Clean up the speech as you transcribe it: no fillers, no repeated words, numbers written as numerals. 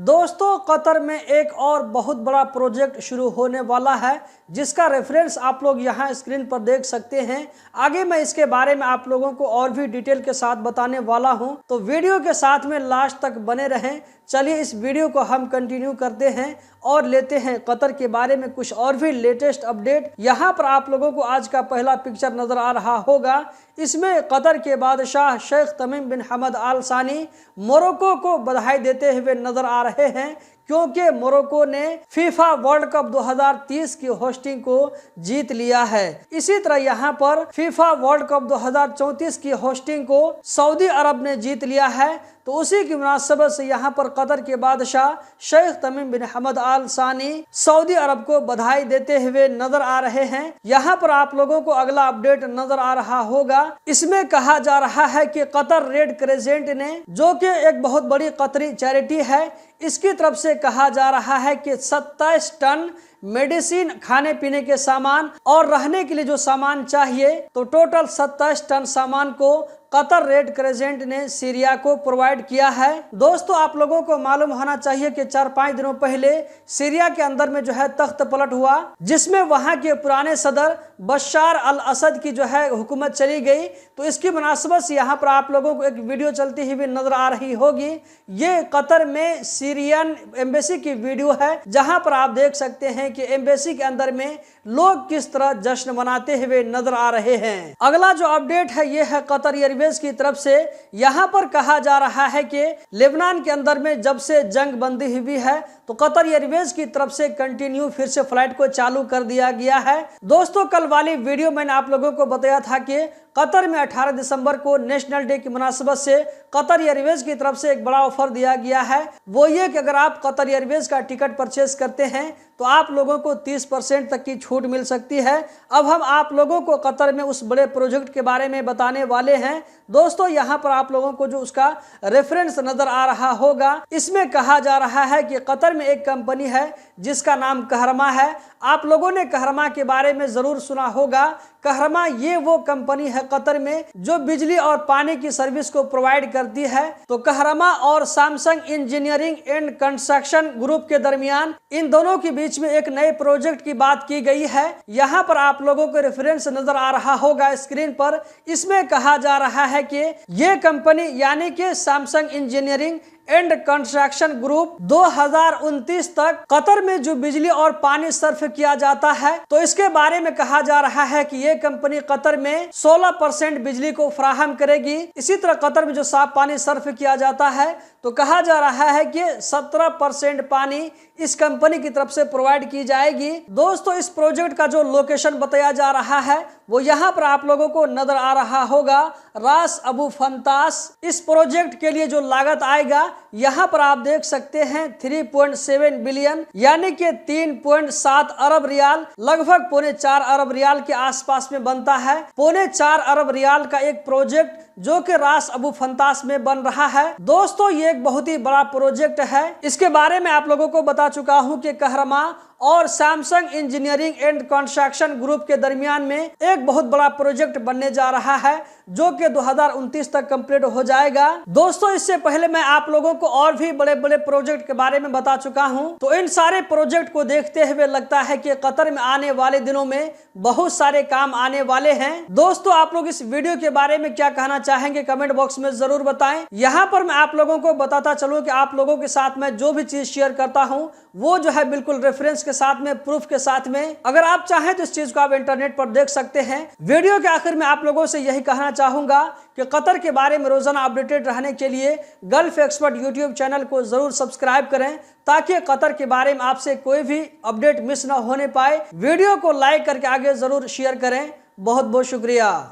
दोस्तों कतर में एक और बहुत बड़ा प्रोजेक्ट शुरू होने वाला है जिसका रेफरेंस आप लोग यहाँ स्क्रीन पर देख सकते हैं। आगे मैं इसके बारे में आप लोगों को और भी डिटेल के साथ बताने वाला हूँ, तो वीडियो के साथ में लास्ट तक बने रहें। चलिए इस वीडियो को हम कंटिन्यू करते हैं और लेते हैं कतर के बारे में कुछ और भी लेटेस्ट अपडेट। यहाँ पर आप लोगों को आज का पहला पिक्चर नजर आ रहा होगा। इसमें कतर के बादशाह शेख तमीम बिन हमद आल सानी मोरक्को को बधाई देते हुए नजर आ रहे हैं, क्योंकि मोरक्को ने फीफा वर्ल्ड कप 2030 की होस्टिंग को जीत लिया है। इसी तरह यहाँ पर फीफा वर्ल्ड कप 2034 की होस्टिंग को सऊदी अरब ने जीत लिया है। तो उसी की मुनासबत से यहाँ पर कतर के बादशाह शेख तमीम बिन हमद आल सानी सऊदी अरब को बधाई देते हुए नजर आ रहे हैं। यहाँ पर आप लोगों को अगला अपडेट नजर आ रहा होगा। इसमें कहा जा रहा है कि कतर रेड क्रिसेंट ने, जो कि एक बहुत बड़ी कतरी चैरिटी है, इसकी तरफ से कहा जा रहा है कि 27 टन मेडिसिन, खाने पीने के सामान और रहने के लिए जो सामान चाहिए, तो टोटल 27 टन सामान को कतर रेड क्रिसेंट ने सीरिया को प्रोवाइड किया है। दोस्तों आप लोगों को मालूम होना चाहिए कि 4-5 दिनों पहले सीरिया के अंदर में जो है तख्त पलट हुआ, जिसमें वहां के पुराने सदर बशार अल असद की जो है हुकूमत चली गई। तो इसकी मुनासबत से यहाँ पर आप लोगों को एक वीडियो चलती हुई नजर आ रही होगी। ये कतर में सीरियन एम्बेसी की वीडियो है, जहां पर आप देख सकते हैं कि एम्बेसी के अंदर में लोग किस तरह जश्न मनाते हुए नजर आ रहे हैं। अगला जो अपडेट है ये है कतर एयरवेज की तरफ से। यहाँ पर कहा जा रहा है कि लेबनान के अंदर में जब से जंग बंदी हुई है, तो कतर एयरवेज की तरफ से कंटिन्यू फिर से फ्लाइट को चालू कर दिया गया है। दोस्तों कल वाली वीडियो मैंने आप लोगों को बताया था कि कतर में 18 दिसंबर को नेशनल डे की मुनासबत से कतर एयरवेज की तरफ से एक बड़ा ऑफर दिया गया है। वो ये कि अगर आप कतर एयरवेज का टिकट परचेज करते हैं तो आप लोगों को 30% तक की छूट मिल सकती है। अब हम आप लोगों को कतर में उस बड़े प्रोजेक्ट के बारे में बताने वाले हैं। दोस्तों यहाँ पर आप लोगों को जो उसका रेफरेंस नजर आ रहा होगा, इसमें कहा जा रहा है कि कतर में एक कंपनी है जिसका नाम कहरमा है। आप लोगों ने कहरमा के बारे में जरूर सुना होगा। कहरमा ये वो कंपनी है कतर में जो बिजली और पानी की सर्विस को प्रोवाइड करती है। तो कहरमा और Samsung engineering and construction group के दरमियान इन दोनों के बीच में एक नए प्रोजेक्ट की बात की गई है। यहाँ पर आप लोगों को रेफरेंस नजर आ रहा होगा स्क्रीन पर। इसमें कहा जा रहा है कि ये कंपनी यानी कि Samsung engineering and construction group 2029 तक कतर में जो बिजली और पानी सर्फ किया जाता है, तो इसके बारे में कहा जा रहा है कि ये कंपनी कतर में 16% बिजली को फराहम करेगी। इसी तरह कतर में जो साफ पानी सर्फ किया जाता है, तो कहा जा रहा है कि 17% पानी इस कंपनी की तरफ से प्रोवाइड की जाएगी। दोस्तों इस प्रोजेक्ट का जो लोकेशन बताया जा रहा है वो यहाँ पर आप लोगों को नजर आ रहा होगा, रास अबू फंतास। इस प्रोजेक्ट के लिए जो लागत आएगा यहाँ पर आप देख सकते हैं 3.7 बिलियन यानी कि 3.7 अरब रियाल, लगभग 3.25 अरब रियाल के आसपास में बनता है। 3.25 अरब रियाल का एक प्रोजेक्ट जो कि रास अबू फंतास में बन रहा है। दोस्तों ये एक बहुत ही बड़ा प्रोजेक्ट है। इसके बारे में आप लोगों को बता चुका हूं कि कहरमा और Samsung engineering and construction group के दरमियान में एक बहुत बड़ा प्रोजेक्ट बनने जा रहा है, जो कि 2029 तक कंप्लीट हो जाएगा। दोस्तों इससे पहले मैं आप लोगों को और भी बड़े बड़े प्रोजेक्ट के बारे में बता चुका हूं। तो इन सारे प्रोजेक्ट को देखते हुए लगता है कि कतर में आने वाले दिनों में बहुत सारे काम आने वाले हैं। दोस्तों आप लोग इस वीडियो के बारे में क्या कहना चाहेंगे कमेंट बॉक्स में जरूर बताएं। यहाँ पर मैं आप लोगों को बताता चलूं कि आप लोगों के साथ मैं जो भी चीज शेयर करता हूं वो जो है बिल्कुल रेफरेंस के साथ में, प्रूफ के साथ में। अगर आप चाहें तो इस चीज को आप इंटरनेट पर देख सकते हैं। वीडियो के आखिर में आप लोगों से यही कहना चाहूंगा कि कतर के बारे में रोजाना अपडेटेड रहने के लिए गल्फ एक्सपर्ट यूट्यूब चैनल को जरूर सब्सक्राइब करें, ताकि कतर के बारे में आपसे कोई भी अपडेट मिस न होने पाए। वीडियो को लाइक करके आगे जरूर शेयर करें। बहुत बहुत शुक्रिया।